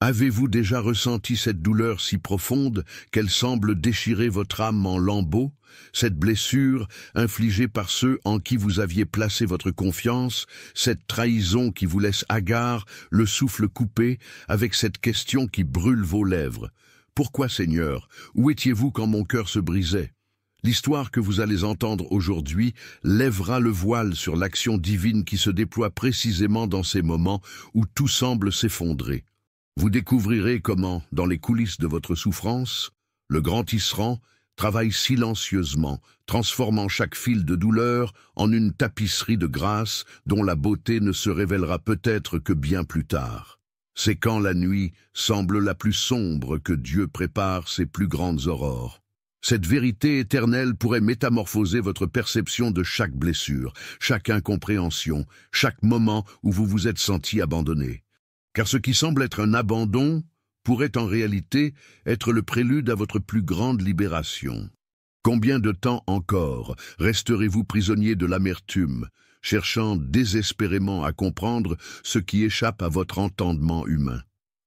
Avez-vous déjà ressenti cette douleur si profonde qu'elle semble déchirer votre âme en lambeaux? Cette blessure, infligée par ceux en qui vous aviez placé votre confiance, cette trahison qui vous laisse hagard, le souffle coupé, avec cette question qui brûle vos lèvres. Pourquoi, Seigneur? Où étiez-vous quand mon cœur se brisait? L'histoire que vous allez entendre aujourd'hui lèvera le voile sur l'action divine qui se déploie précisément dans ces moments où tout semble s'effondrer. Vous découvrirez comment, dans les coulisses de votre souffrance, le grand tisserand travaille silencieusement, transformant chaque fil de douleur en une tapisserie de grâce dont la beauté ne se révélera peut-être que bien plus tard. C'est quand la nuit semble la plus sombre que Dieu prépare ses plus grandes aurores. Cette vérité éternelle pourrait métamorphoser votre perception de chaque blessure, chaque incompréhension, chaque moment où vous vous êtes senti abandonné. Car ce qui semble être un abandon pourrait en réalité être le prélude à votre plus grande libération. Combien de temps encore resterez-vous prisonnier de l'amertume, cherchant désespérément à comprendre ce qui échappe à votre entendement humain?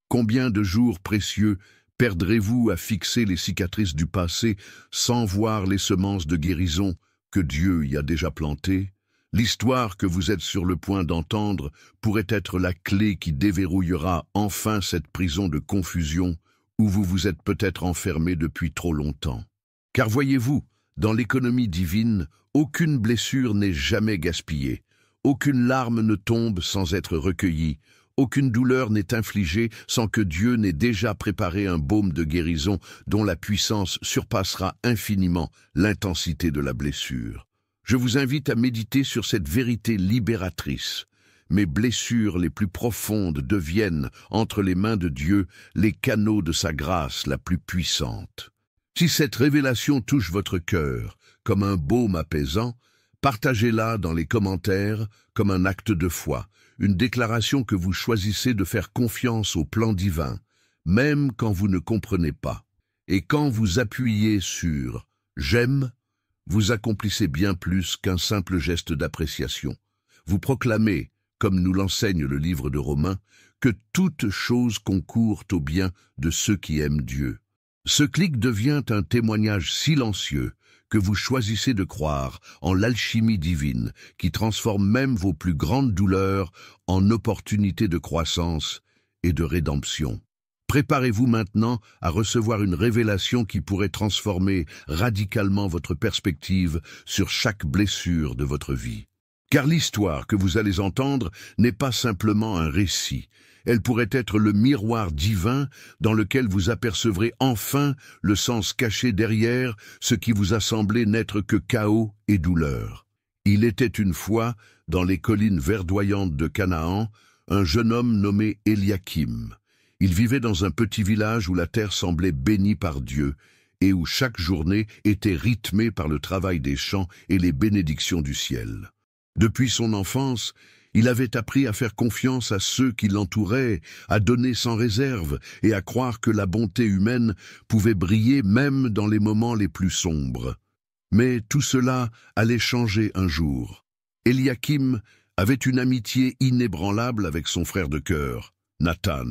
Combien de jours précieux perdrez-vous à fixer les cicatrices du passé sans voir les semences de guérison que Dieu y a déjà plantées? L'histoire que vous êtes sur le point d'entendre pourrait être la clé qui déverrouillera enfin cette prison de confusion où vous vous êtes peut-être enfermé depuis trop longtemps. Car voyez-vous, dans l'économie divine, aucune blessure n'est jamais gaspillée, aucune larme ne tombe sans être recueillie, aucune douleur n'est infligée sans que Dieu n'ait déjà préparé un baume de guérison dont la puissance surpassera infiniment l'intensité de la blessure. Je vous invite à méditer sur cette vérité libératrice. Mes blessures les plus profondes deviennent, entre les mains de Dieu, les canaux de sa grâce la plus puissante. Si cette révélation touche votre cœur, comme un baume apaisant, partagez-la dans les commentaires comme un acte de foi, une déclaration que vous choisissez de faire confiance au plan divin, même quand vous ne comprenez pas. Et quand vous appuyez sur « j'aime », vous accomplissez bien plus qu'un simple geste d'appréciation. Vous proclamez, comme nous l'enseigne le livre de Romains, que toute chose concourt au bien de ceux qui aiment Dieu. Ce clic devient un témoignage silencieux que vous choisissez de croire en l'alchimie divine qui transforme même vos plus grandes douleurs en opportunités de croissance et de rédemption. Préparez-vous maintenant à recevoir une révélation qui pourrait transformer radicalement votre perspective sur chaque blessure de votre vie. Car l'histoire que vous allez entendre n'est pas simplement un récit. Elle pourrait être le miroir divin dans lequel vous apercevrez enfin le sens caché derrière ce qui vous a semblé n'être que chaos et douleur. Il était une fois, dans les collines verdoyantes de Canaan, un jeune homme nommé Eliakim. Il vivait dans un petit village où la terre semblait bénie par Dieu et où chaque journée était rythmée par le travail des champs et les bénédictions du ciel. Depuis son enfance, il avait appris à faire confiance à ceux qui l'entouraient, à donner sans réserve et à croire que la bonté humaine pouvait briller même dans les moments les plus sombres. Mais tout cela allait changer un jour. Eliakim avait une amitié inébranlable avec son frère de cœur, Nathan.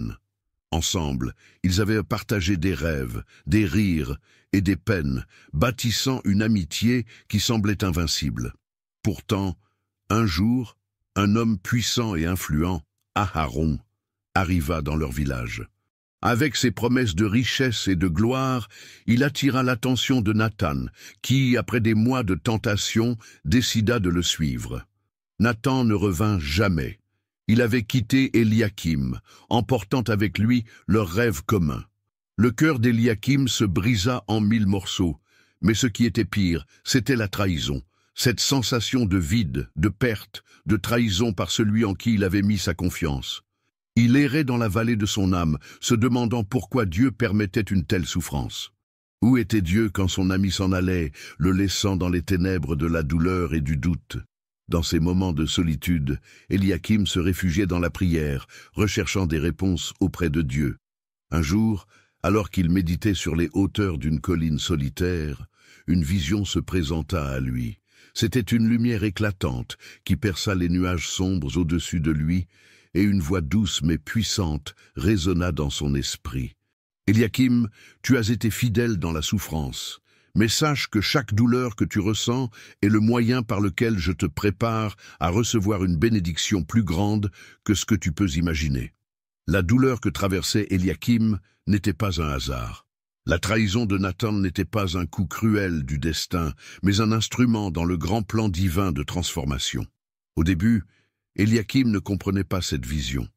Ensemble, ils avaient partagé des rêves, des rires et des peines, bâtissant une amitié qui semblait invincible. Pourtant, un jour, un homme puissant et influent, Aharon, arriva dans leur village. Avec ses promesses de richesse et de gloire, il attira l'attention de Nathan, qui, après des mois de tentation, décida de le suivre. Nathan ne revint jamais. Il avait quitté Eliakim, emportant avec lui leur rêve commun. Le cœur d'Eliakim se brisa en 1000 morceaux, mais ce qui était pire, c'était la trahison, cette sensation de vide, de perte, de trahison par celui en qui il avait mis sa confiance. Il errait dans la vallée de son âme, se demandant pourquoi Dieu permettait une telle souffrance. Où était Dieu quand son ami s'en allait, le laissant dans les ténèbres de la douleur et du doute? Dans ces moments de solitude, Eliakim se réfugiait dans la prière, recherchant des réponses auprès de Dieu. Un jour, alors qu'il méditait sur les hauteurs d'une colline solitaire, une vision se présenta à lui. C'était une lumière éclatante qui perça les nuages sombres au-dessus de lui et une voix douce mais puissante résonna dans son esprit. « Eliakim, tu as été fidèle dans la souffrance, mais sache que chaque douleur que tu ressens est le moyen par lequel je te prépare à recevoir une bénédiction plus grande que ce que tu peux imaginer. » La douleur que traversait Eliakim n'était pas un hasard. La trahison de Nathan n'était pas un coup cruel du destin, mais un instrument dans le grand plan divin de transformation. Au début, Eliakim ne comprenait pas cette vision.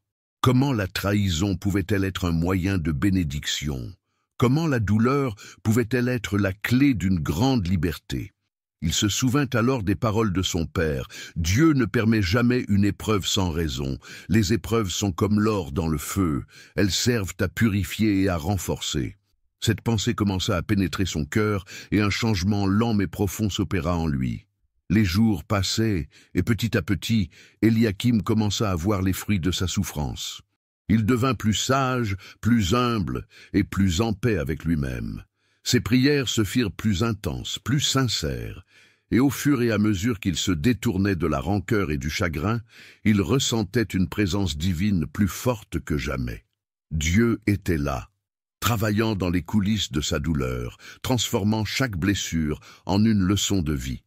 Comment la trahison pouvait-elle être un moyen de bénédiction? Comment la douleur pouvait-elle être la clé d'une grande liberté? Il se souvint alors des paroles de son père. Dieu ne permet jamais une épreuve sans raison. Les épreuves sont comme l'or dans le feu. Elles servent à purifier et à renforcer. Cette pensée commença à pénétrer son cœur et un changement lent mais profond s'opéra en lui. Les jours passaient et petit à petit, Eliakim commença à voir les fruits de sa souffrance. Il devint plus sage, plus humble et plus en paix avec lui-même. Ses prières se firent plus intenses, plus sincères, et au fur et à mesure qu'il se détournait de la rancœur et du chagrin, il ressentait une présence divine plus forte que jamais. Dieu était là, travaillant dans les coulisses de sa douleur, transformant chaque blessure en une leçon de vie.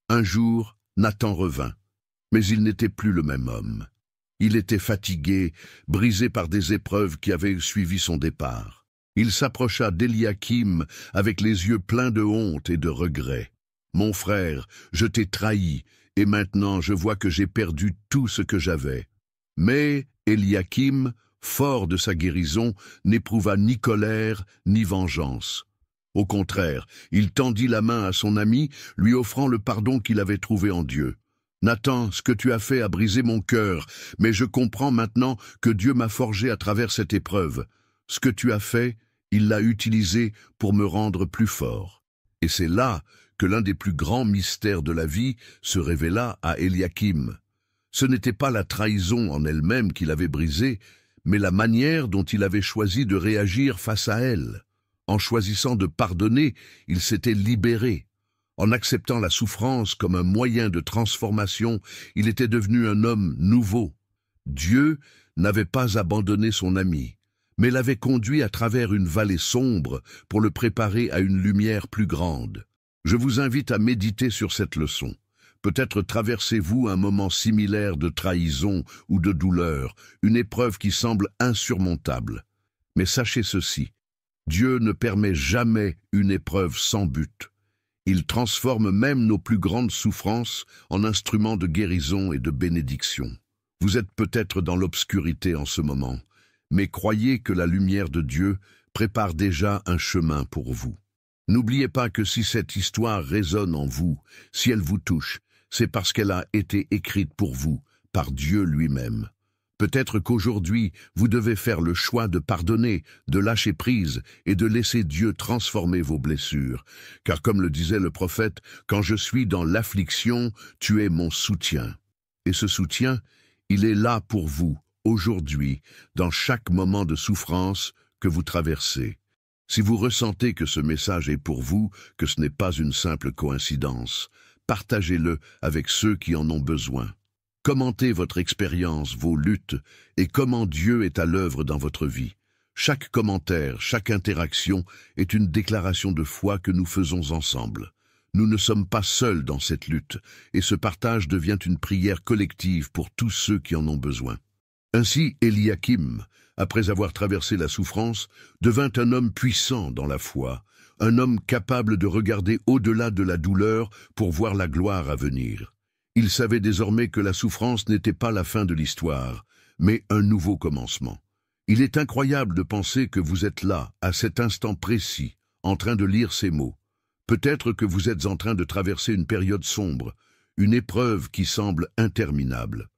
Un jour, Nathan revint, mais il n'était plus le même homme. Il était fatigué, brisé par des épreuves qui avaient suivi son départ. Il s'approcha d'Eliakim avec les yeux pleins de honte et de regret. « Mon frère, je t'ai trahi, et maintenant je vois que j'ai perdu tout ce que j'avais. » Mais Eliakim, fort de sa guérison, n'éprouva ni colère ni vengeance. Au contraire, il tendit la main à son ami, lui offrant le pardon qu'il avait trouvé en Dieu. « Nathan, ce que tu as fait a brisé mon cœur, mais je comprends maintenant que Dieu m'a forgé à travers cette épreuve. Ce que tu as fait, il l'a utilisé pour me rendre plus fort. » Et c'est là que l'un des plus grands mystères de la vie se révéla à Eliakim. Ce n'était pas la trahison en elle-même qui l'avait brisée, mais la manière dont il avait choisi de réagir face à elle. En choisissant de pardonner, il s'était libéré. En acceptant la souffrance comme un moyen de transformation, il était devenu un homme nouveau. Dieu n'avait pas abandonné son ami, mais l'avait conduit à travers une vallée sombre pour le préparer à une lumière plus grande. Je vous invite à méditer sur cette leçon. Peut-être traversez-vous un moment similaire de trahison ou de douleur, une épreuve qui semble insurmontable. Mais sachez ceci, Dieu ne permet jamais une épreuve sans but. Il transforme même nos plus grandes souffrances en instruments de guérison et de bénédiction. Vous êtes peut-être dans l'obscurité en ce moment, mais croyez que la lumière de Dieu prépare déjà un chemin pour vous. N'oubliez pas que si cette histoire résonne en vous, si elle vous touche, c'est parce qu'elle a été écrite pour vous, par Dieu lui-même. Peut-être qu'aujourd'hui, vous devez faire le choix de pardonner, de lâcher prise et de laisser Dieu transformer vos blessures. Car comme le disait le prophète, « Quand je suis dans l'affliction, tu es mon soutien. » Et ce soutien, il est là pour vous, aujourd'hui, dans chaque moment de souffrance que vous traversez. Si vous ressentez que ce message est pour vous, que ce n'est pas une simple coïncidence, partagez-le avec ceux qui en ont besoin. Commentez votre expérience, vos luttes et comment Dieu est à l'œuvre dans votre vie. Chaque commentaire, chaque interaction est une déclaration de foi que nous faisons ensemble. Nous ne sommes pas seuls dans cette lutte et ce partage devient une prière collective pour tous ceux qui en ont besoin. Ainsi, Eliakim, après avoir traversé la souffrance, devint un homme puissant dans la foi, un homme capable de regarder au-delà de la douleur pour voir la gloire à venir. Il savait désormais que la souffrance n'était pas la fin de l'histoire, mais un nouveau commencement. Il est incroyable de penser que vous êtes là, à cet instant précis, en train de lire ces mots. Peut-être que vous êtes en train de traverser une période sombre, une épreuve qui semble interminable.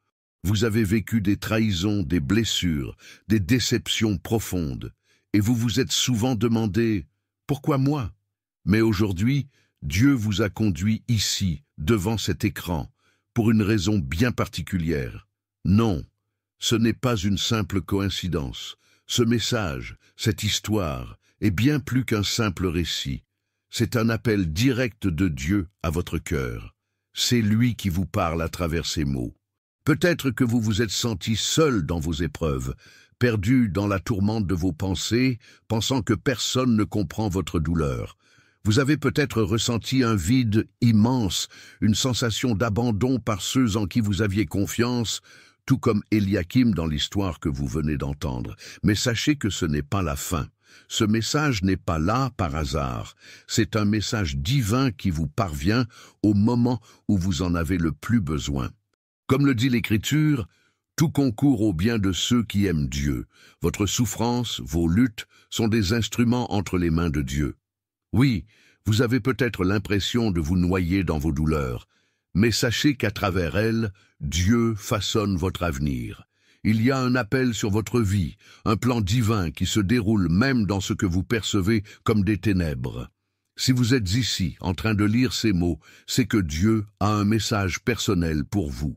Vous avez vécu des trahisons, des blessures, des déceptions profondes, et vous vous êtes souvent demandé « Pourquoi moi ?» Mais aujourd'hui, Dieu vous a conduit ici, devant cet écran, pour une raison bien particulière. Non, ce n'est pas une simple coïncidence. Ce message, cette histoire, est bien plus qu'un simple récit. C'est un appel direct de Dieu à votre cœur. C'est lui qui vous parle à travers ces mots. Peut-être que vous vous êtes senti seul dans vos épreuves, perdu dans la tourmente de vos pensées, pensant que personne ne comprend votre douleur. Vous avez peut-être ressenti un vide immense, une sensation d'abandon par ceux en qui vous aviez confiance, tout comme Eliakim dans l'histoire que vous venez d'entendre. Mais sachez que ce n'est pas la fin. Ce message n'est pas là par hasard. C'est un message divin qui vous parvient au moment où vous en avez le plus besoin. Comme le dit l'Écriture, tout concourt au bien de ceux qui aiment Dieu. Votre souffrance, vos luttes sont des instruments entre les mains de Dieu. Oui, vous avez peut-être l'impression de vous noyer dans vos douleurs, mais sachez qu'à travers elles, Dieu façonne votre avenir. Il y a un appel sur votre vie, un plan divin qui se déroule même dans ce que vous percevez comme des ténèbres. Si vous êtes ici, en train de lire ces mots, c'est que Dieu a un message personnel pour vous.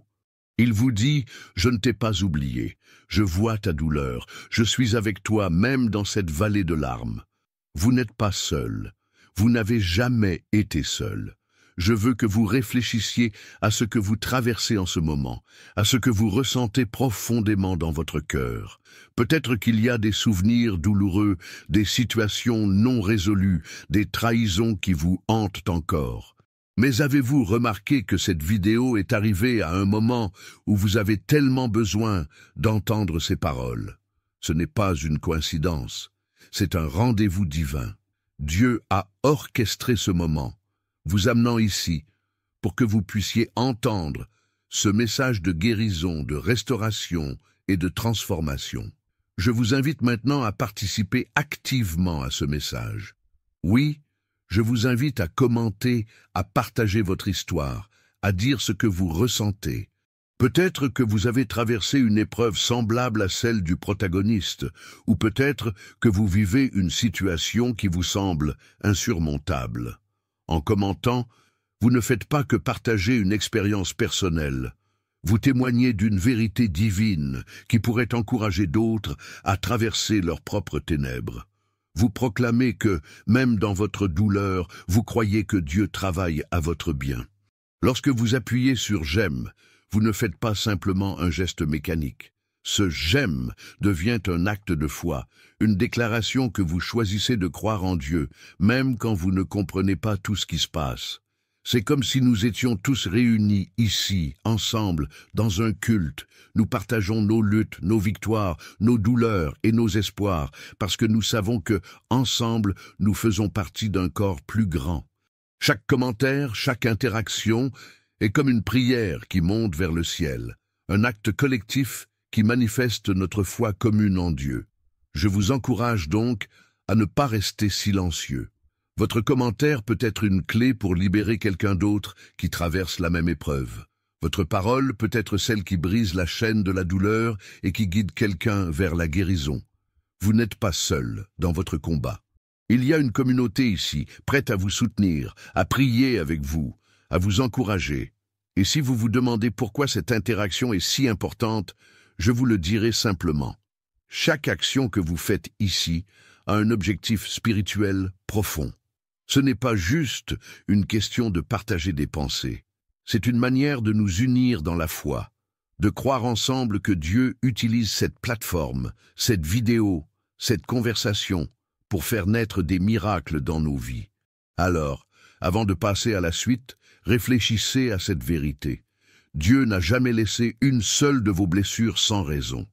Il vous dit « Je ne t'ai pas oublié, je vois ta douleur, je suis avec toi même dans cette vallée de larmes. Vous n'êtes pas seul, vous n'avez jamais été seul. Je veux que vous réfléchissiez à ce que vous traversez en ce moment, à ce que vous ressentez profondément dans votre cœur. Peut-être qu'il y a des souvenirs douloureux, des situations non résolues, des trahisons qui vous hantent encore. Mais avez-vous remarqué que cette vidéo est arrivée à un moment où vous avez tellement besoin d'entendre ces paroles? Ce n'est pas une coïncidence, c'est un rendez-vous divin. Dieu a orchestré ce moment, vous amenant ici pour que vous puissiez entendre ce message de guérison, de restauration et de transformation. Je vous invite maintenant à participer activement à ce message. Oui, je vous invite à commenter, à partager votre histoire, à dire ce que vous ressentez. Peut-être que vous avez traversé une épreuve semblable à celle du protagoniste, ou peut-être que vous vivez une situation qui vous semble insurmontable. En commentant, vous ne faites pas que partager une expérience personnelle. Vous témoignez d'une vérité divine qui pourrait encourager d'autres à traverser leurs propres ténèbres. Vous proclamez que, même dans votre douleur, vous croyez que Dieu travaille à votre bien. Lorsque vous appuyez sur « J'aime », vous ne faites pas simplement un geste mécanique. Ce « J'aime » devient un acte de foi, une déclaration que vous choisissez de croire en Dieu, même quand vous ne comprenez pas tout ce qui se passe. C'est comme si nous étions tous réunis ici, ensemble, dans un culte. Nous partageons nos luttes, nos victoires, nos douleurs et nos espoirs, parce que nous savons que, ensemble, nous faisons partie d'un corps plus grand. Chaque commentaire, chaque interaction est comme une prière qui monte vers le ciel, un acte collectif qui manifeste notre foi commune en Dieu. Je vous encourage donc à ne pas rester silencieux. Votre commentaire peut être une clé pour libérer quelqu'un d'autre qui traverse la même épreuve. Votre parole peut être celle qui brise la chaîne de la douleur et qui guide quelqu'un vers la guérison. Vous n'êtes pas seul dans votre combat. Il y a une communauté ici, prête à vous soutenir, à prier avec vous, à vous encourager. Et si vous vous demandez pourquoi cette interaction est si importante, je vous le dirai simplement. Chaque action que vous faites ici a un objectif spirituel profond. Ce n'est pas juste une question de partager des pensées. C'est une manière de nous unir dans la foi, de croire ensemble que Dieu utilise cette plateforme, cette vidéo, cette conversation pour faire naître des miracles dans nos vies. Alors, avant de passer à la suite, réfléchissez à cette vérité. Dieu n'a jamais laissé une seule de vos blessures sans raison.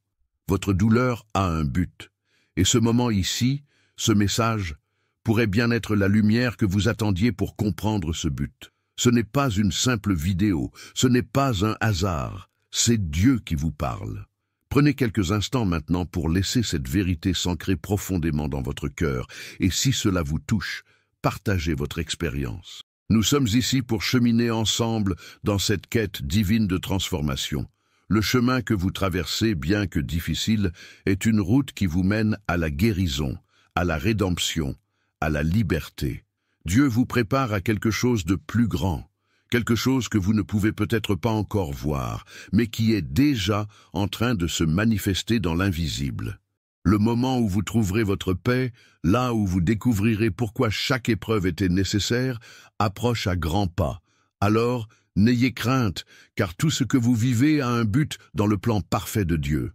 Votre douleur a un but. Et ce moment ici, ce message, pourrait bien être la lumière que vous attendiez pour comprendre ce but. Ce n'est pas une simple vidéo, ce n'est pas un hasard, c'est Dieu qui vous parle. Prenez quelques instants maintenant pour laisser cette vérité s'ancrer profondément dans votre cœur, et si cela vous touche, partagez votre expérience. Nous sommes ici pour cheminer ensemble dans cette quête divine de transformation. Le chemin que vous traversez, bien que difficile, est une route qui vous mène à la guérison, à la rédemption, à la liberté. Dieu vous prépare à quelque chose de plus grand, quelque chose que vous ne pouvez peut-être pas encore voir, mais qui est déjà en train de se manifester dans l'invisible. Le moment où vous trouverez votre paix, là où vous découvrirez pourquoi chaque épreuve était nécessaire, approche à grands pas. Alors, N'ayez crainte, car tout ce que vous vivez a un but dans le plan parfait de Dieu.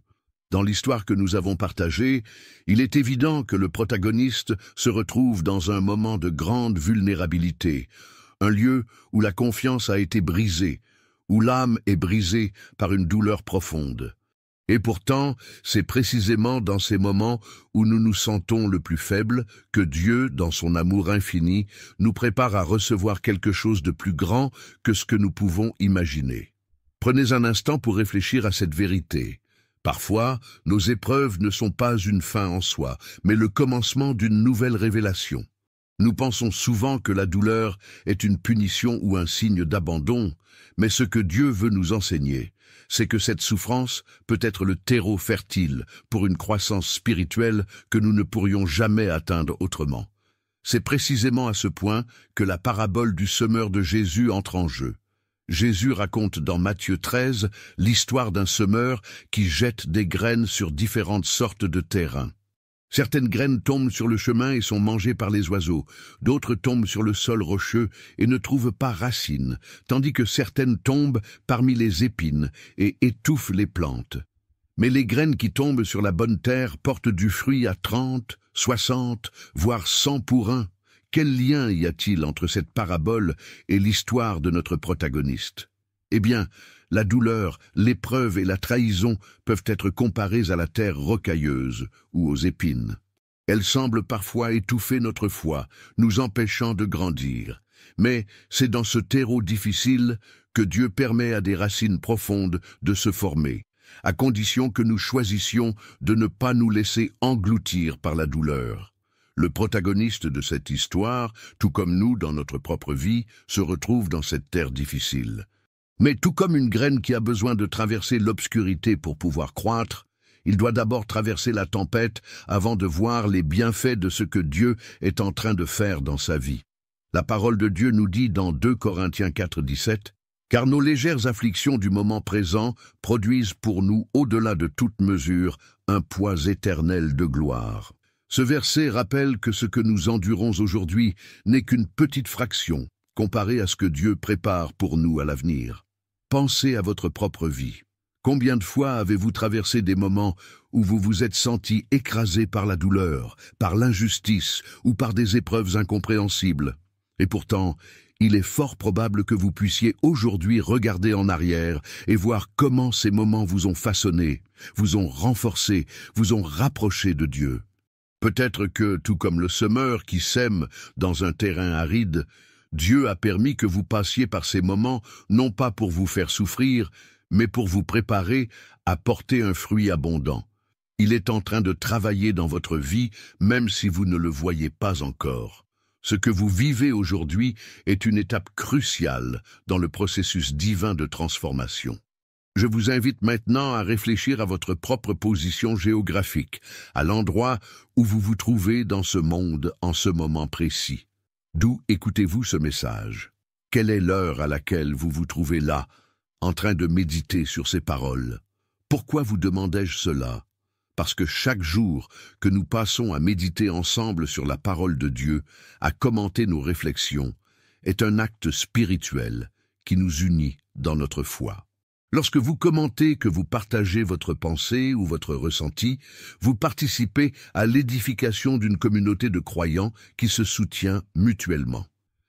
Dans l'histoire que nous avons partagée, il est évident que le protagoniste se retrouve dans un moment de grande vulnérabilité, un lieu où la confiance a été brisée, où l'âme est brisée par une douleur profonde. Et pourtant, c'est précisément dans ces moments où nous nous sentons le plus faibles que Dieu, dans son amour infini, nous prépare à recevoir quelque chose de plus grand que ce que nous pouvons imaginer. Prenez un instant pour réfléchir à cette vérité. Parfois, nos épreuves ne sont pas une fin en soi, mais le commencement d'une nouvelle révélation. Nous pensons souvent que la douleur est une punition ou un signe d'abandon, mais ce que Dieu veut nous enseigner, c'est que cette souffrance peut être le terreau fertile pour une croissance spirituelle que nous ne pourrions jamais atteindre autrement. C'est précisément à ce point que la parabole du semeur de Jésus entre en jeu. Jésus raconte dans Matthieu 13 l'histoire d'un semeur qui jette des graines sur différentes sortes de terrains. Certaines graines tombent sur le chemin et sont mangées par les oiseaux, d'autres tombent sur le sol rocheux et ne trouvent pas racine, tandis que certaines tombent parmi les épines et étouffent les plantes. Mais les graines qui tombent sur la bonne terre portent du fruit à 30, 60, voire 100 pour un. Quel lien y a-t-il entre cette parabole et l'histoire de notre protagoniste? Eh bien, la douleur, l'épreuve et la trahison peuvent être comparées à la terre rocailleuse ou aux épines. Elles semblent parfois étouffer notre foi, nous empêchant de grandir. Mais c'est dans ce terreau difficile que Dieu permet à des racines profondes de se former, à condition que nous choisissions de ne pas nous laisser engloutir par la douleur. Le protagoniste de cette histoire, tout comme nous dans notre propre vie, se retrouve dans cette terre difficile. Mais tout comme une graine qui a besoin de traverser l'obscurité pour pouvoir croître, il doit d'abord traverser la tempête avant de voir les bienfaits de ce que Dieu est en train de faire dans sa vie. La parole de Dieu nous dit dans 2 Corinthiens 4, 17, « Car nos légères afflictions du moment présent produisent pour nous, au-delà de toute mesure, un poids éternel de gloire. » Ce verset rappelle que ce que nous endurons aujourd'hui n'est qu'une petite fraction comparé à ce que Dieu prépare pour nous à l'avenir. Pensez à votre propre vie. Combien de fois avez-vous traversé des moments où vous vous êtes senti écrasé par la douleur, par l'injustice ou par des épreuves incompréhensibles? Et pourtant, il est fort probable que vous puissiez aujourd'hui regarder en arrière et voir comment ces moments vous ont façonné, vous ont renforcé, vous ont rapproché de Dieu. Peut-être que, tout comme le semeur qui sème dans un terrain aride, Dieu a permis que vous passiez par ces moments, non pas pour vous faire souffrir, mais pour vous préparer à porter un fruit abondant. Il est en train de travailler dans votre vie, même si vous ne le voyez pas encore. Ce que vous vivez aujourd'hui est une étape cruciale dans le processus divin de transformation. Je vous invite maintenant à réfléchir à votre propre position géographique, à l'endroit où vous vous trouvez dans ce monde en ce moment précis. D'où écoutez-vous ce message? Quelle est l'heure à laquelle vous vous trouvez là, en train de méditer sur ces paroles? Pourquoi vous demandais-je cela? Parce que chaque jour que nous passons à méditer ensemble sur la parole de Dieu, à commenter nos réflexions, est un acte spirituel qui nous unit dans notre foi. Lorsque vous commentez, que vous partagez votre pensée ou votre ressenti, vous participez à l'édification d'une communauté de croyants qui se soutient mutuellement.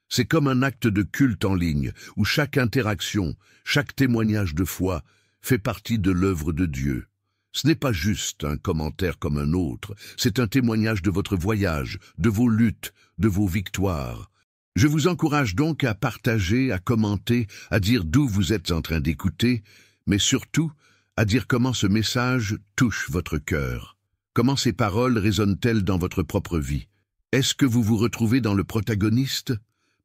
C'est comme un acte de culte en ligne, où chaque interaction, chaque témoignage de foi fait partie de l'œuvre de Dieu. Ce n'est pas juste un commentaire comme un autre, c'est un témoignage de votre voyage, de vos luttes, de vos victoires. Je vous encourage donc à partager, à commenter, à dire d'où vous êtes en train d'écouter, mais surtout à dire comment ce message touche votre cœur. Comment ces paroles résonnent-elles dans votre propre vie? Est-ce que vous vous retrouvez dans le protagoniste?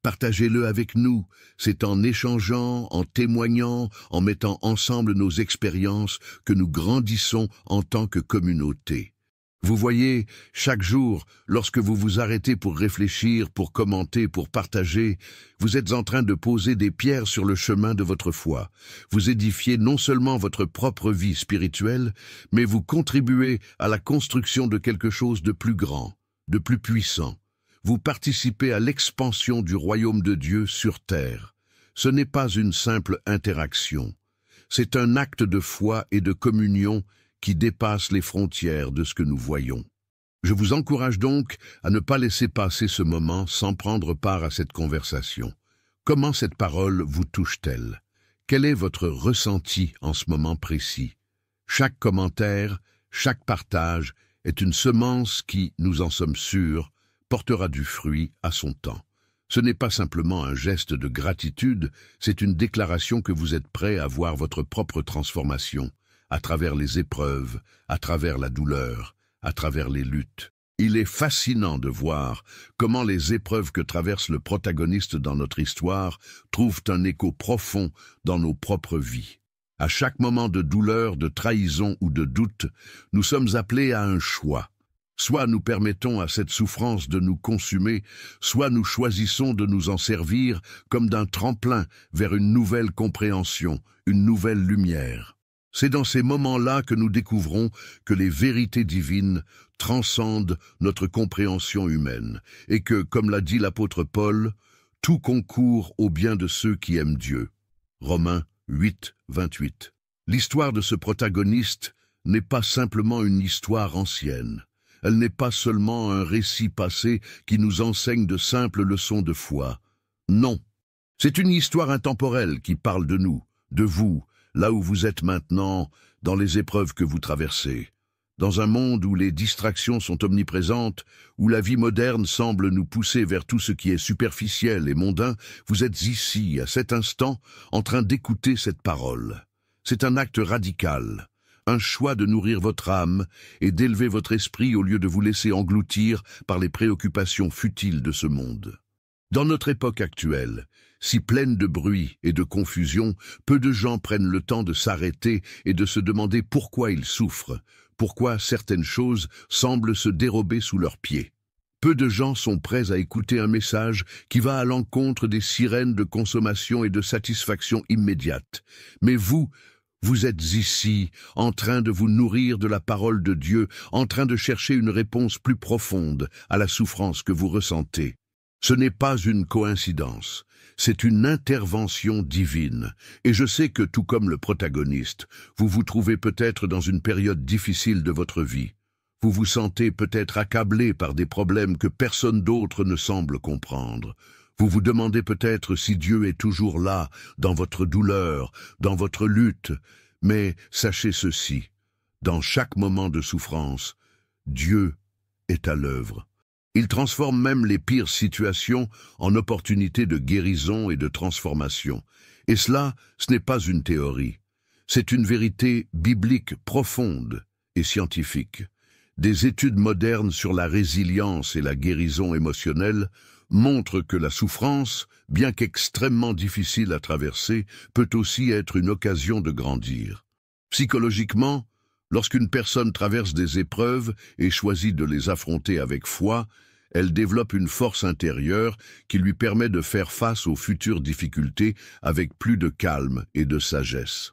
Partagez-le avec nous. C'est en échangeant, en témoignant, en mettant ensemble nos expériences que nous grandissons en tant que communauté. Vous voyez, chaque jour, lorsque vous vous arrêtez pour réfléchir, pour commenter, pour partager, vous êtes en train de poser des pierres sur le chemin de votre foi. Vous édifiez non seulement votre propre vie spirituelle, mais vous contribuez à la construction de quelque chose de plus grand, de plus puissant. Vous participez à l'expansion du royaume de Dieu sur terre. ce n'est pas une simple interaction. C'est un acte de foi et de communion qui dépasse les frontières de ce que nous voyons. Je vous encourage donc à ne pas laisser passer ce moment sans prendre part à cette conversation. Comment cette parole vous touche-t-elle? Quel est votre ressenti en ce moment précis? Chaque commentaire, chaque partage est une semence qui, nous en sommes sûrs, portera du fruit à son temps. Ce n'est pas simplement un geste de gratitude, c'est une déclaration que vous êtes prêt à voir votre propre transformation, à travers les épreuves, à travers la douleur, à travers les luttes. Il est fascinant de voir comment les épreuves que traverse le protagoniste dans notre histoire trouvent un écho profond dans nos propres vies. À chaque moment de douleur, de trahison ou de doute, nous sommes appelés à un choix. Soit nous permettons à cette souffrance de nous consumer, soit nous choisissons de nous en servir comme d'un tremplin vers une nouvelle compréhension, une nouvelle lumière. C'est dans ces moments-là que nous découvrons que les vérités divines transcendent notre compréhension humaine et que, comme l'a dit l'apôtre Paul, tout concourt au bien de ceux qui aiment Dieu. Romains 8, 28. L'histoire de ce protagoniste n'est pas simplement une histoire ancienne. Elle n'est pas seulement un récit passé qui nous enseigne de simples leçons de foi. Non, c'est une histoire intemporelle qui parle de nous, de vous, là où vous êtes maintenant, dans les épreuves que vous traversez. Dans un monde où les distractions sont omniprésentes, où la vie moderne semble nous pousser vers tout ce qui est superficiel et mondain, vous êtes ici, à cet instant, en train d'écouter cette parole. C'est un acte radical, un choix de nourrir votre âme et d'élever votre esprit au lieu de vous laisser engloutir par les préoccupations futiles de ce monde. Dans notre époque actuelle, si pleine de bruit et de confusion, peu de gens prennent le temps de s'arrêter et de se demander pourquoi ils souffrent, pourquoi certaines choses semblent se dérober sous leurs pieds. Peu de gens sont prêts à écouter un message qui va à l'encontre des sirènes de consommation et de satisfaction immédiate. Mais vous êtes ici, en train de vous nourrir de la parole de Dieu, en train de chercher une réponse plus profonde à la souffrance que vous ressentez. Ce n'est pas une coïncidence, c'est une intervention divine. Et je sais que, tout comme le protagoniste, vous vous trouvez peut-être dans une période difficile de votre vie. Vous vous sentez peut-être accablé par des problèmes que personne d'autre ne semble comprendre. Vous vous demandez peut-être si Dieu est toujours là, dans votre douleur, dans votre lutte. Mais sachez ceci, dans chaque moment de souffrance, Dieu est à l'œuvre. Il transforme même les pires situations en opportunités de guérison et de transformation. Et cela, ce n'est pas une théorie. C'est une vérité biblique profonde et scientifique. Des études modernes sur la résilience et la guérison émotionnelle montrent que la souffrance, bien qu'extrêmement difficile à traverser, peut aussi être une occasion de grandir. Psychologiquement, lorsqu'une personne traverse des épreuves et choisit de les affronter avec foi, elle développe une force intérieure qui lui permet de faire face aux futures difficultés avec plus de calme et de sagesse.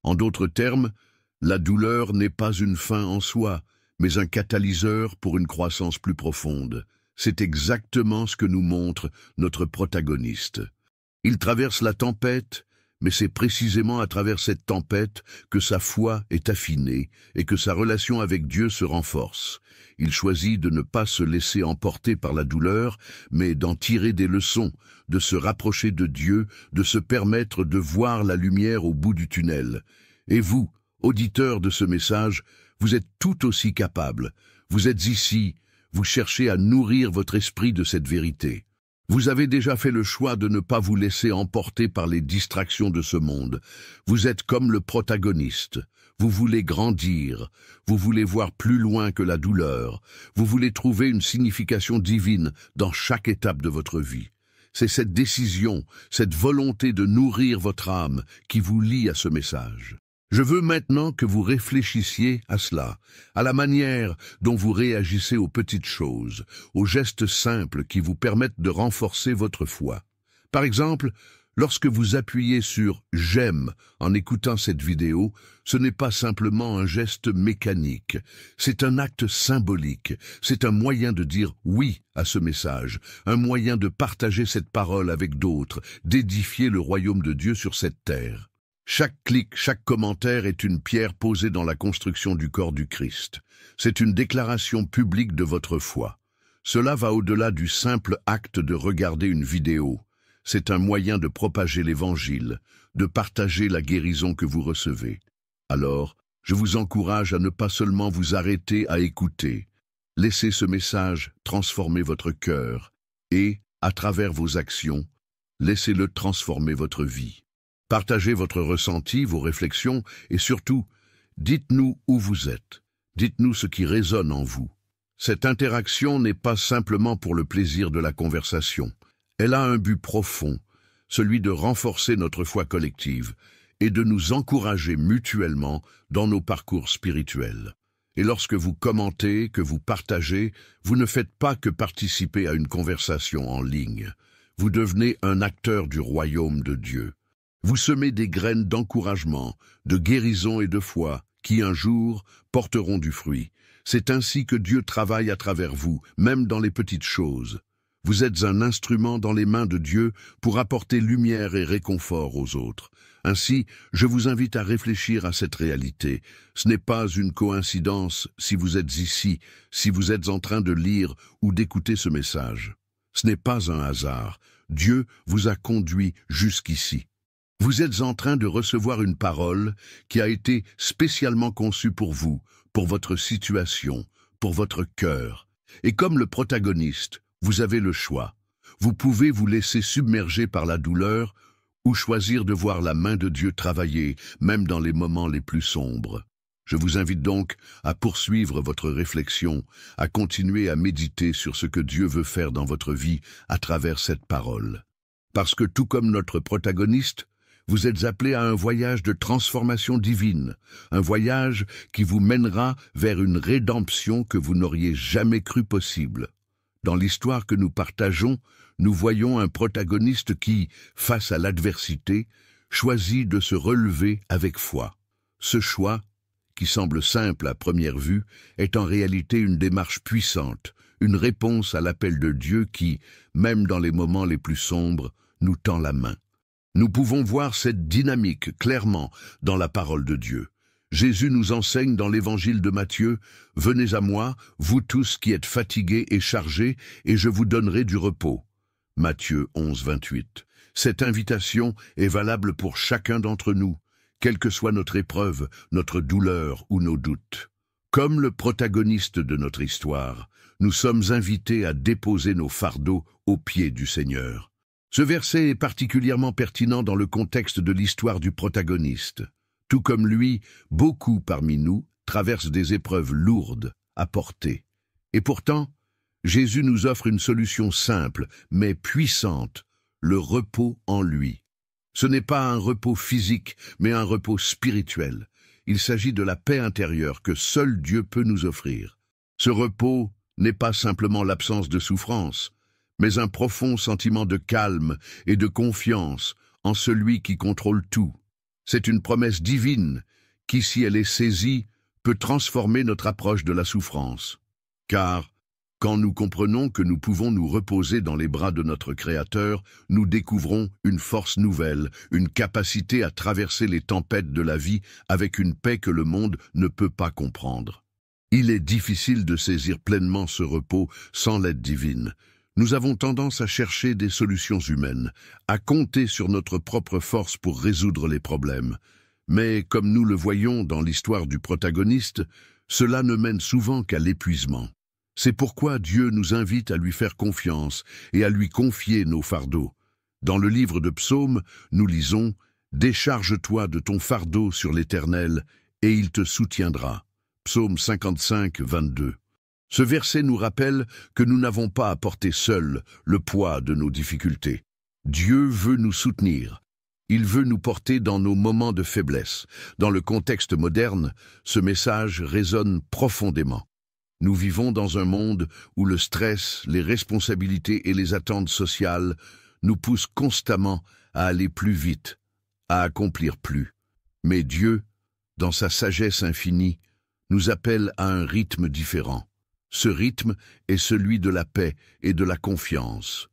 En d'autres termes, la douleur n'est pas une fin en soi, mais un catalyseur pour une croissance plus profonde. C'est exactement ce que nous montre notre protagoniste. Il traverse la tempête, mais c'est précisément à travers cette tempête que sa foi est affinée et que sa relation avec Dieu se renforce. Il choisit de ne pas se laisser emporter par la douleur, mais d'en tirer des leçons, de se rapprocher de Dieu, de se permettre de voir la lumière au bout du tunnel. Et vous, auditeurs de ce message, vous êtes tout aussi capables. Vous êtes ici, vous cherchez à nourrir votre esprit de cette vérité. Vous avez déjà fait le choix de ne pas vous laisser emporter par les distractions de ce monde. Vous êtes comme le protagoniste. Vous voulez grandir, vous voulez voir plus loin que la douleur, vous voulez trouver une signification divine dans chaque étape de votre vie. C'est cette décision, cette volonté de nourrir votre âme qui vous lie à ce message. Je veux maintenant que vous réfléchissiez à cela, à la manière dont vous réagissez aux petites choses, aux gestes simples qui vous permettent de renforcer votre foi. Par exemple, Lorsque vous appuyez sur « J'aime » en écoutant cette vidéo, ce n'est pas simplement un geste mécanique, c'est un acte symbolique, c'est un moyen de dire oui à ce message, un moyen de partager cette parole avec d'autres, d'édifier le royaume de Dieu sur cette terre. Chaque clic, chaque commentaire est une pierre posée dans la construction du corps du Christ. C'est une déclaration publique de votre foi. Cela va au-delà du simple acte de regarder une vidéo. C'est un moyen de propager l'Évangile, de partager la guérison que vous recevez. Alors, je vous encourage à ne pas seulement vous arrêter à écouter. Laissez ce message transformer votre cœur et, à travers vos actions, laissez-le transformer votre vie. Partagez votre ressenti, vos réflexions et surtout, dites-nous où vous êtes. Dites-nous ce qui résonne en vous. Cette interaction n'est pas simplement pour le plaisir de la conversation. Elle a un but profond, celui de renforcer notre foi collective et de nous encourager mutuellement dans nos parcours spirituels. Et lorsque vous commentez, que vous partagez, vous ne faites pas que participer à une conversation en ligne. Vous devenez un acteur du royaume de Dieu. Vous semez des graines d'encouragement, de guérison et de foi qui un jour porteront du fruit. C'est ainsi que Dieu travaille à travers vous, même dans les petites choses. Vous êtes un instrument dans les mains de Dieu pour apporter lumière et réconfort aux autres. Ainsi, je vous invite à réfléchir à cette réalité. Ce n'est pas une coïncidence si vous êtes ici, si vous êtes en train de lire ou d'écouter ce message. Ce n'est pas un hasard. Dieu vous a conduit jusqu'ici. Vous êtes en train de recevoir une parole qui a été spécialement conçue pour vous, pour votre situation, pour votre cœur. Et comme le protagoniste, vous avez le choix. Vous pouvez vous laisser submerger par la douleur ou choisir de voir la main de Dieu travailler, même dans les moments les plus sombres. Je vous invite donc à poursuivre votre réflexion, à continuer à méditer sur ce que Dieu veut faire dans votre vie à travers cette parole. Parce que tout comme notre protagoniste, vous êtes appelé à un voyage de transformation divine, un voyage qui vous mènera vers une rédemption que vous n'auriez jamais cru possible. Dans l'histoire que nous partageons, nous voyons un protagoniste qui, face à l'adversité, choisit de se relever avec foi. Ce choix, qui semble simple à première vue, est en réalité une démarche puissante, une réponse à l'appel de Dieu qui, même dans les moments les plus sombres, nous tend la main. Nous pouvons voir cette dynamique clairement dans la parole de Dieu. Jésus nous enseigne dans l'évangile de Matthieu « Venez à moi, vous tous qui êtes fatigués et chargés, et je vous donnerai du repos. » Matthieu 11, 28. Cette invitation est valable pour chacun d'entre nous, quelle que soit notre épreuve, notre douleur ou nos doutes. Comme le protagoniste de notre histoire, nous sommes invités à déposer nos fardeaux aux pieds du Seigneur. Ce verset est particulièrement pertinent dans le contexte de l'histoire du protagoniste. Tout comme lui, beaucoup parmi nous traversent des épreuves lourdes à porter. Et pourtant, Jésus nous offre une solution simple, mais puissante, le repos en lui. Ce n'est pas un repos physique, mais un repos spirituel. Il s'agit de la paix intérieure que seul Dieu peut nous offrir. Ce repos n'est pas simplement l'absence de souffrance, mais un profond sentiment de calme et de confiance en celui qui contrôle tout. C'est une promesse divine qui, si elle est saisie, peut transformer notre approche de la souffrance. Car, quand nous comprenons que nous pouvons nous reposer dans les bras de notre Créateur, nous découvrons une force nouvelle, une capacité à traverser les tempêtes de la vie avec une paix que le monde ne peut pas comprendre. Il est difficile de saisir pleinement ce repos sans l'aide divine. Nous avons tendance à chercher des solutions humaines, à compter sur notre propre force pour résoudre les problèmes. Mais, comme nous le voyons dans l'histoire du protagoniste, cela ne mène souvent qu'à l'épuisement. C'est pourquoi Dieu nous invite à lui faire confiance et à lui confier nos fardeaux. Dans le livre de Psaumes, nous lisons « Décharge-toi de ton fardeau sur l'Éternel, et il te soutiendra » Psaume 55, 22. Ce verset nous rappelle que nous n'avons pas à porter seuls le poids de nos difficultés. Dieu veut nous soutenir. Il veut nous porter dans nos moments de faiblesse. Dans le contexte moderne, ce message résonne profondément. Nous vivons dans un monde où le stress, les responsabilités et les attentes sociales nous poussent constamment à aller plus vite, à accomplir plus. Mais Dieu, dans sa sagesse infinie, nous appelle à un rythme différent. Ce rythme est celui de la paix et de la confiance.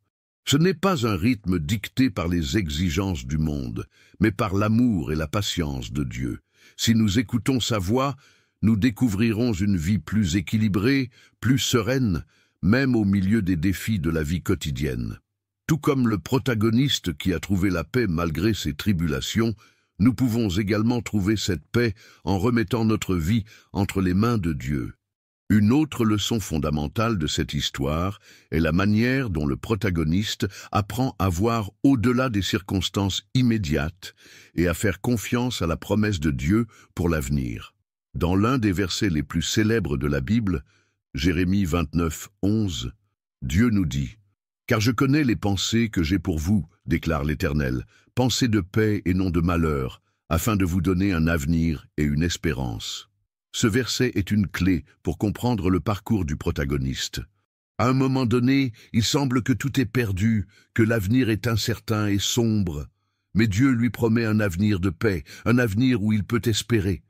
Ce n'est pas un rythme dicté par les exigences du monde, mais par l'amour et la patience de Dieu. Si nous écoutons sa voix, nous découvrirons une vie plus équilibrée, plus sereine, même au milieu des défis de la vie quotidienne. Tout comme le protagoniste qui a trouvé la paix malgré ses tribulations, nous pouvons également trouver cette paix en remettant notre vie entre les mains de Dieu. Une autre leçon fondamentale de cette histoire est la manière dont le protagoniste apprend à voir au-delà des circonstances immédiates et à faire confiance à la promesse de Dieu pour l'avenir. Dans l'un des versets les plus célèbres de la Bible, Jérémie 29, 11, Dieu nous dit « Car je connais les pensées que j'ai pour vous, déclare l'Éternel, pensées de paix et non de malheur, afin de vous donner un avenir et une espérance. » Ce verset est une clé pour comprendre le parcours du protagoniste. À un moment donné, il semble que tout est perdu, que l'avenir est incertain et sombre. Mais Dieu lui promet un avenir de paix, un avenir où il peut espérer.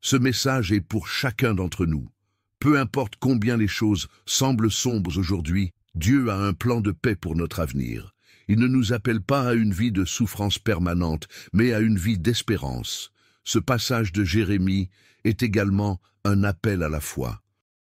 Ce message est pour chacun d'entre nous. Peu importe combien les choses semblent sombres aujourd'hui, Dieu a un plan de paix pour notre avenir. Il ne nous appelle pas à une vie de souffrance permanente, mais à une vie d'espérance. Ce passage de Jérémie est également un appel à la foi.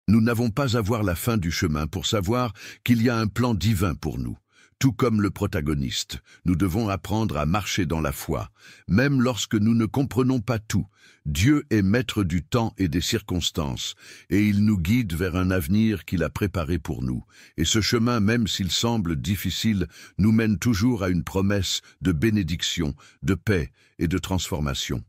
Nous n'avons pas à voir la fin du chemin pour savoir qu'il y a un plan divin pour nous. Tout comme le protagoniste, nous devons apprendre à marcher dans la foi. Même lorsque nous ne comprenons pas tout, Dieu est maître du temps et des circonstances, et il nous guide vers un avenir qu'il a préparé pour nous. Et ce chemin, même s'il semble difficile, nous mène toujours à une promesse de bénédiction, de paix et de transformation.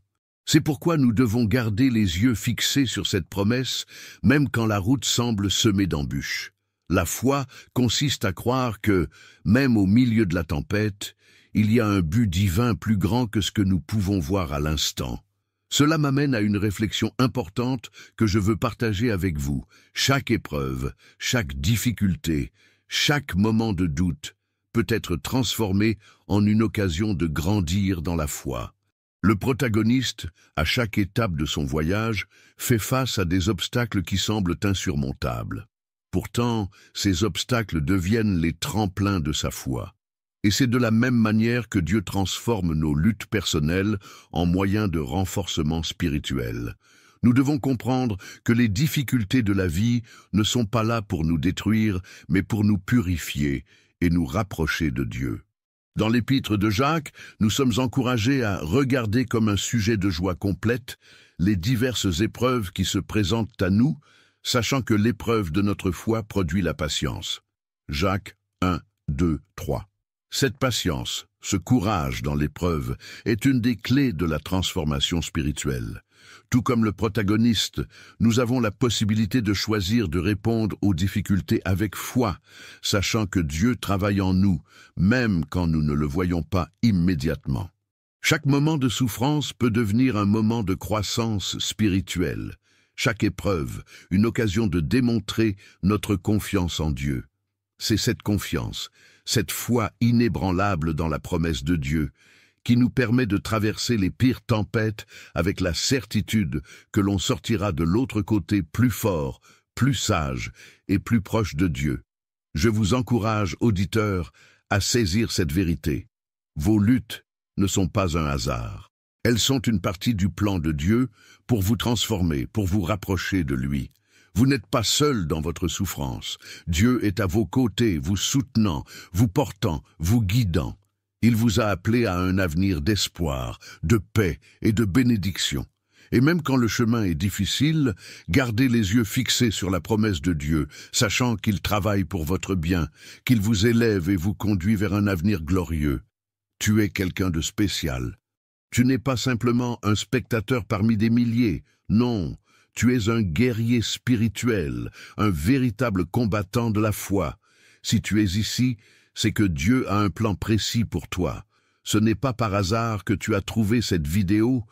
C'est pourquoi nous devons garder les yeux fixés sur cette promesse, même quand la route semble semée d'embûches. La foi consiste à croire que, même au milieu de la tempête, il y a un but divin plus grand que ce que nous pouvons voir à l'instant. Cela m'amène à une réflexion importante que je veux partager avec vous. Chaque épreuve, chaque difficulté, chaque moment de doute peut être transformé en une occasion de grandir dans la foi. Le protagoniste, à chaque étape de son voyage, fait face à des obstacles qui semblent insurmontables. Pourtant, ces obstacles deviennent les tremplins de sa foi. Et c'est de la même manière que Dieu transforme nos luttes personnelles en moyens de renforcement spirituel. Nous devons comprendre que les difficultés de la vie ne sont pas là pour nous détruire, mais pour nous purifier et nous rapprocher de Dieu. Dans l'épître de Jacques, nous sommes encouragés à regarder comme un sujet de joie complète les diverses épreuves qui se présentent à nous, sachant que l'épreuve de notre foi produit la patience. Jacques 1, 2, 3. Cette patience, ce courage dans l'épreuve, est une des clés de la transformation spirituelle. Tout comme le protagoniste, nous avons la possibilité de choisir de répondre aux difficultés avec foi, sachant que Dieu travaille en nous, même quand nous ne le voyons pas immédiatement. Chaque moment de souffrance peut devenir un moment de croissance spirituelle. Chaque épreuve, une occasion de démontrer notre confiance en Dieu. C'est cette confiance, cette foi inébranlable dans la promesse de Dieu, qui nous permet de traverser les pires tempêtes avec la certitude que l'on sortira de l'autre côté plus fort, plus sage et plus proche de Dieu. Je vous encourage, auditeurs, à saisir cette vérité. Vos luttes ne sont pas un hasard. Elles sont une partie du plan de Dieu pour vous transformer, pour vous rapprocher de lui. Vous n'êtes pas seul dans votre souffrance. Dieu est à vos côtés, vous soutenant, vous portant, vous guidant. Il vous a appelé à un avenir d'espoir, de paix et de bénédiction. Et même quand le chemin est difficile, gardez les yeux fixés sur la promesse de Dieu, sachant qu'il travaille pour votre bien, qu'il vous élève et vous conduit vers un avenir glorieux. Tu es quelqu'un de spécial. Tu n'es pas simplement un spectateur parmi des milliers. Non, tu es un guerrier spirituel, un véritable combattant de la foi. Si tu es ici, c'est que Dieu a un plan précis pour toi. Ce n'est pas par hasard que tu as trouvé cette vidéo,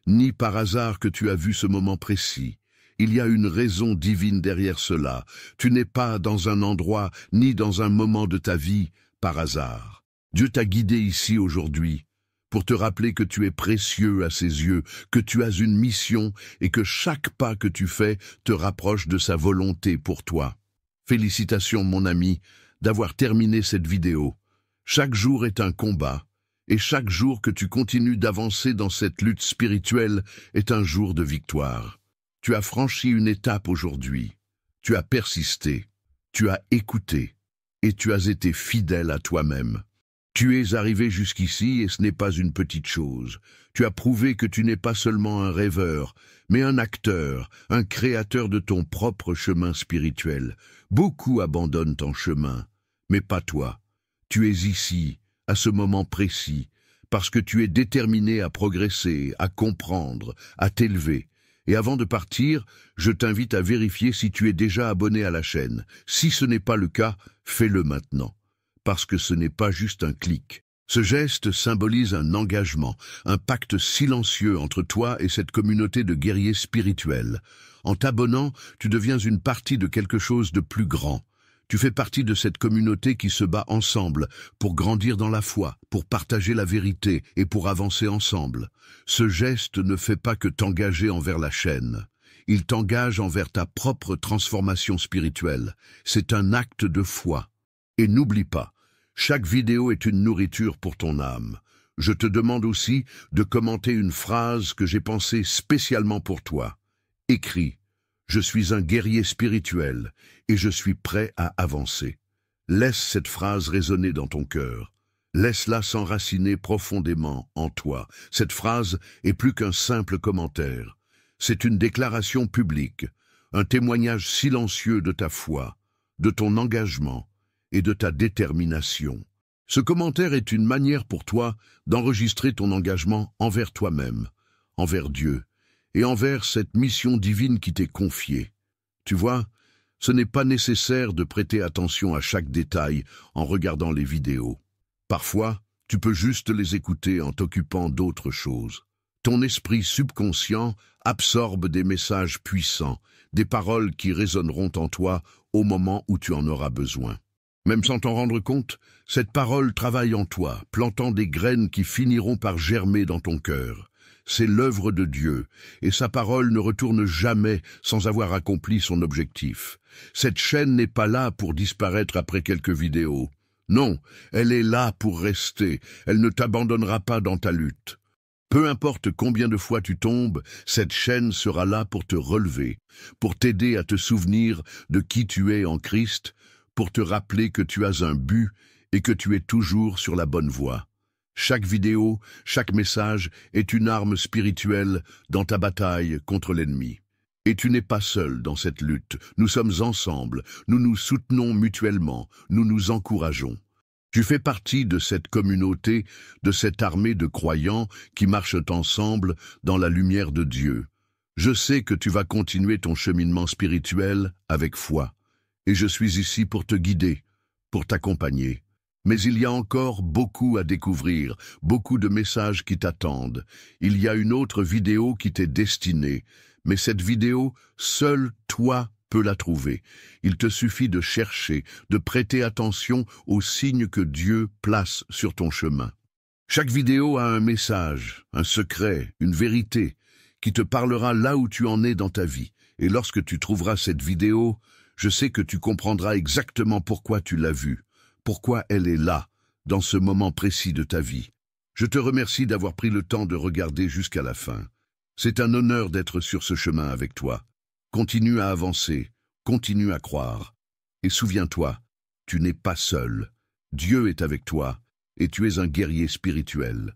ni par hasard que tu as vu ce moment précis. Il y a une raison divine derrière cela. Tu n'es pas dans un endroit, ni dans un moment de ta vie, par hasard. Dieu t'a guidé ici aujourd'hui, pour te rappeler que tu es précieux à ses yeux, que tu as une mission et que chaque pas que tu fais te rapproche de sa volonté pour toi. Félicitations, mon ami, d'avoir terminé cette vidéo. Chaque jour est un combat, et chaque jour que tu continues d'avancer dans cette lutte spirituelle est un jour de victoire. Tu as franchi une étape aujourd'hui. Tu as persisté, tu as écouté, et tu as été fidèle à toi-même. Tu es arrivé jusqu'ici et ce n'est pas une petite chose. Tu as prouvé que tu n'es pas seulement un rêveur, mais un acteur, un créateur de ton propre chemin spirituel. Beaucoup abandonnent ton chemin, mais pas toi. Tu es ici, à ce moment précis, parce que tu es déterminé à progresser, à comprendre, à t'élever. Et avant de partir, je t'invite à vérifier si tu es déjà abonné à la chaîne. Si ce n'est pas le cas, fais-le maintenant. Parce que ce n'est pas juste un clic. Ce geste symbolise un engagement, un pacte silencieux entre toi et cette communauté de guerriers spirituels. En t'abonnant, tu deviens une partie de quelque chose de plus grand. Tu fais partie de cette communauté qui se bat ensemble pour grandir dans la foi, pour partager la vérité et pour avancer ensemble. Ce geste ne fait pas que t'engager envers la chaîne. Il t'engage envers ta propre transformation spirituelle. C'est un acte de foi. Et n'oublie pas, chaque vidéo est une nourriture pour ton âme. Je te demande aussi de commenter une phrase que j'ai pensée spécialement pour toi. Écris « Je suis un guerrier spirituel et je suis prêt à avancer ». Laisse cette phrase résonner dans ton cœur. Laisse-la s'enraciner profondément en toi. Cette phrase est plus qu'un simple commentaire. C'est une déclaration publique, un témoignage silencieux de ta foi, de ton engagement et de ta détermination. Ce commentaire est une manière pour toi d'enregistrer ton engagement envers toi-même, envers Dieu, et envers cette mission divine qui t'est confiée. Tu vois, ce n'est pas nécessaire de prêter attention à chaque détail en regardant les vidéos. Parfois, tu peux juste les écouter en t'occupant d'autres choses. Ton esprit subconscient absorbe des messages puissants, des paroles qui résonneront en toi au moment où tu en auras besoin. Même sans t'en rendre compte, cette parole travaille en toi, plantant des graines qui finiront par germer dans ton cœur. C'est l'œuvre de Dieu, et sa parole ne retourne jamais sans avoir accompli son objectif. Cette chaîne n'est pas là pour disparaître après quelques vidéos. Non, elle est là pour rester, elle ne t'abandonnera pas dans ta lutte. Peu importe combien de fois tu tombes, cette chaîne sera là pour te relever, pour t'aider à te souvenir de qui tu es en Christ, pour te rappeler que tu as un but et que tu es toujours sur la bonne voie. Chaque vidéo, chaque message est une arme spirituelle dans ta bataille contre l'ennemi. Et tu n'es pas seul dans cette lutte. Nous sommes ensemble, nous nous soutenons mutuellement, nous nous encourageons. Tu fais partie de cette communauté, de cette armée de croyants qui marchent ensemble dans la lumière de Dieu. Je sais que tu vas continuer ton cheminement spirituel avec foi. Et je suis ici pour te guider, pour t'accompagner. Mais il y a encore beaucoup à découvrir, beaucoup de messages qui t'attendent. Il y a une autre vidéo qui t'est destinée, mais cette vidéo, seul toi peux la trouver. Il te suffit de chercher, de prêter attention aux signes que Dieu place sur ton chemin. Chaque vidéo a un message, un secret, une vérité, qui te parlera là où tu en es dans ta vie. Et lorsque tu trouveras cette vidéo, je sais que tu comprendras exactement pourquoi tu l'as vue, pourquoi elle est là, dans ce moment précis de ta vie. Je te remercie d'avoir pris le temps de regarder jusqu'à la fin. C'est un honneur d'être sur ce chemin avec toi. Continue à avancer, continue à croire. Et souviens-toi, tu n'es pas seul. Dieu est avec toi, et tu es un guerrier spirituel.